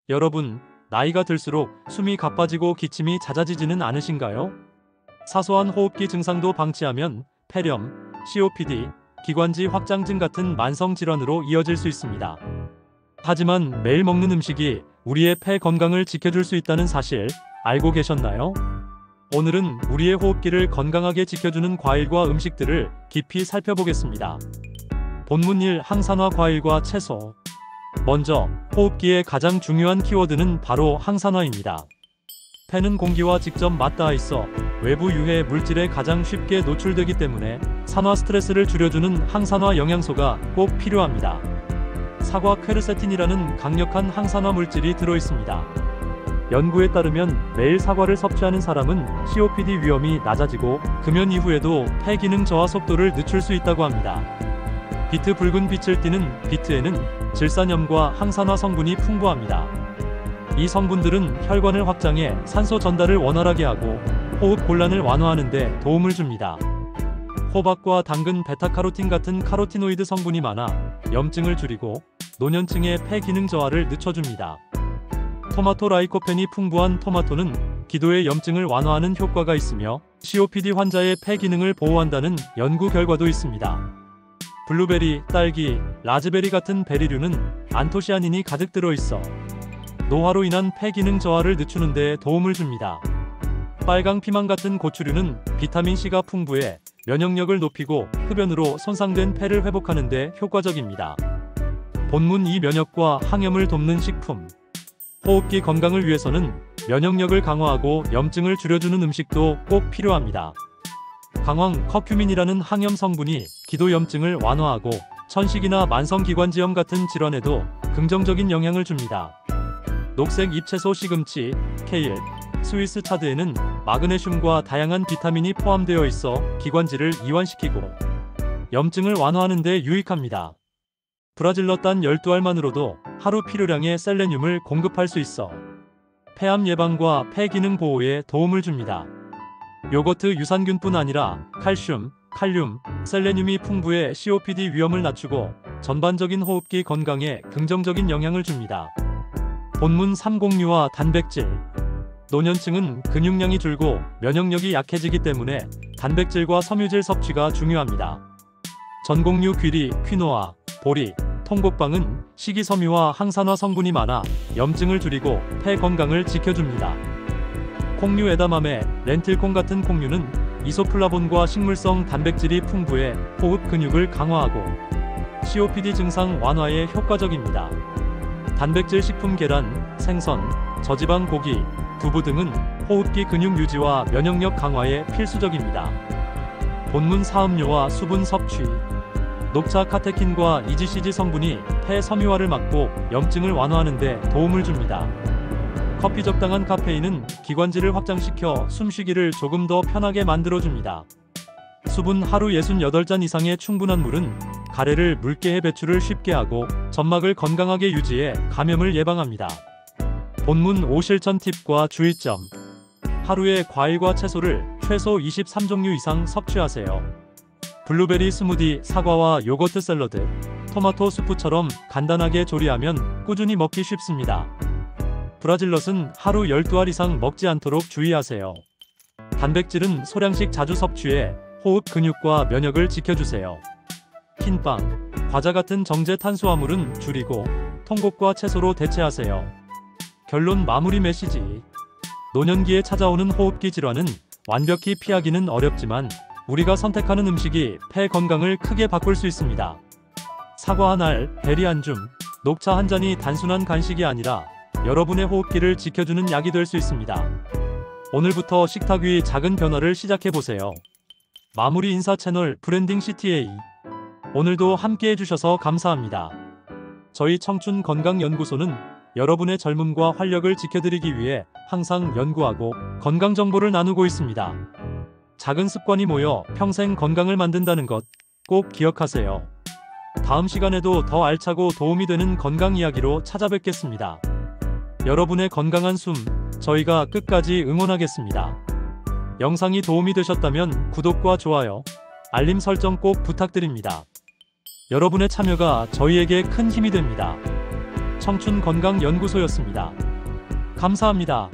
여러분, 나이가 들수록 숨이 가빠지고 기침이 잦아지지는 않으신가요? 사소한 호흡기 증상도 방치하면 폐렴, COPD, 기관지 확장증 같은 만성 질환으로 이어질 수 있습니다. 하지만 매일 먹는 음식이 우리의 폐 건강을 지켜줄 수 있다는 사실 알고 계셨나요? 오늘은 우리의 호흡기를 건강하게 지켜주는 과일과 음식들을 깊이 살펴보겠습니다. 본문 1. 항산화 과일과 채소. 먼저 호흡기의 가장 중요한 키워드는 바로 항산화입니다. 폐는 공기와 직접 맞닿아 있어 외부 유해 물질에 가장 쉽게 노출되기 때문에 산화 스트레스를 줄여주는 항산화 영양소가 꼭 필요합니다. 사과 퀘르세틴이라는 강력한 항산화 물질이 들어있습니다. 연구에 따르면 매일 사과를 섭취하는 사람은 COPD 위험이 낮아지고 금연 이후에도 폐 기능 저하 속도를 늦출 수 있다고 합니다. 비트 붉은 빛을 띠는 비트에는 질산염과 항산화 성분이 풍부합니다. 이 성분들은 혈관을 확장해 산소 전달을 원활하게 하고 호흡 곤란을 완화하는 데 도움을 줍니다. 호박과 당근 베타카로틴 같은 카로티노이드 성분이 많아 염증을 줄이고 노년층의 폐 기능 저하를 늦춰줍니다. 토마토 라이코펜이 풍부한 토마토는 기도의 염증을 완화하는 효과가 있으며 COPD 환자의 폐 기능을 보호한다는 연구 결과도 있습니다. 블루베리, 딸기, 라즈베리 같은 베리류는 안토시아닌이 가득 들어있어 노화로 인한 폐 기능 저하를 늦추는 데 도움을 줍니다. 빨강 피망 같은 고추류는 비타민C가 풍부해 면역력을 높이고 흡연으로 손상된 폐를 회복하는 데 효과적입니다. 본문 2. 면역과 항염을 돕는 식품. 호흡기 건강을 위해서는 면역력을 강화하고 염증을 줄여주는 음식도 꼭 필요합니다. 강황 커큐민이라는 항염 성분이 기도 염증을 완화하고 천식이나 만성기관지염 같은 질환에도 긍정적인 영향을 줍니다. 녹색 잎채소 시금치, 케일, 스위스 차드에는 마그네슘과 다양한 비타민이 포함되어 있어 기관지를 이완시키고 염증을 완화하는 데 유익합니다. 브라질러 딴 12알만으로도 하루 필요량의 셀레늄을 공급할 수 있어 폐암 예방과 폐 기능 보호에 도움을 줍니다. 요거트 유산균뿐 아니라 칼슘, 칼륨, 셀레늄이 풍부해 COPD 위험을 낮추고 전반적인 호흡기 건강에 긍정적인 영향을 줍니다. 본문 3. 곡류와 단백질. 노년층은 근육량이 줄고 면역력이 약해지기 때문에 단백질과 섬유질 섭취가 중요합니다. 전곡류 귀리, 퀴노아, 보리, 통곡방은 식이섬유와 항산화 성분이 많아 염증을 줄이고 폐 건강을 지켜줍니다. 콩류 에다마메, 렌틸콩 같은 콩류는 이소플라본과 식물성 단백질이 풍부해 호흡 근육을 강화하고 COPD 증상 완화에 효과적입니다. 단백질 식품 계란, 생선, 저지방 고기, 두부 등은 호흡기 근육 유지와 면역력 강화에 필수적입니다. 본문 4. 음료와 수분 섭취. 녹차 카테킨과 EGCG 성분이 폐 섬유화를 막고 염증을 완화하는 데 도움을 줍니다. 커피 적당한 카페인은 기관지를 확장시켜 숨쉬기를 조금 더 편하게 만들어줍니다. 수분 하루 68잔 이상의 충분한 물은 가래를 묽게 해 배출을 쉽게 하고 점막을 건강하게 유지해 감염을 예방합니다. 본문 5. 실천 팁과 주의점. 하루에 과일과 채소를 최소 23종류 이상 섭취하세요. 블루베리 스무디, 사과와 요거트 샐러드, 토마토 수프처럼 간단하게 조리하면 꾸준히 먹기 쉽습니다. 브라질넛은 하루 12알 이상 먹지 않도록 주의하세요. 단백질은 소량씩 자주 섭취해 호흡 근육과 면역을 지켜주세요. 흰빵, 과자 같은 정제 탄수화물은 줄이고 통곡과 채소로 대체하세요. 결론 마무리 메시지. 노년기에 찾아오는 호흡기 질환은 완벽히 피하기는 어렵지만 우리가 선택하는 음식이 폐 건강을 크게 바꿀 수 있습니다. 사과 한 알, 베리 한 줌, 녹차 한 잔이 단순한 간식이 아니라 여러분의 호흡기를 지켜주는 약이 될 수 있습니다. 오늘부터 식탁 위 작은 변화를 시작해보세요. 마무리 인사 채널 브랜딩 CTA. 오늘도 함께 해주셔서 감사합니다. 저희 청춘 건강연구소는 여러분의 젊음과 활력을 지켜드리기 위해 항상 연구하고 건강 정보를 나누고 있습니다. 작은 습관이 모여 평생 건강을 만든다는 것 꼭 기억하세요. 다음 시간에도 더 알차고 도움이 되는 건강 이야기로 찾아뵙겠습니다. 여러분의 건강한 숨, 저희가 끝까지 응원하겠습니다. 영상이 도움이 되셨다면 구독과 좋아요, 알림 설정 꼭 부탁드립니다. 여러분의 참여가 저희에게 큰 힘이 됩니다. 청춘건강연구소였습니다. 감사합니다.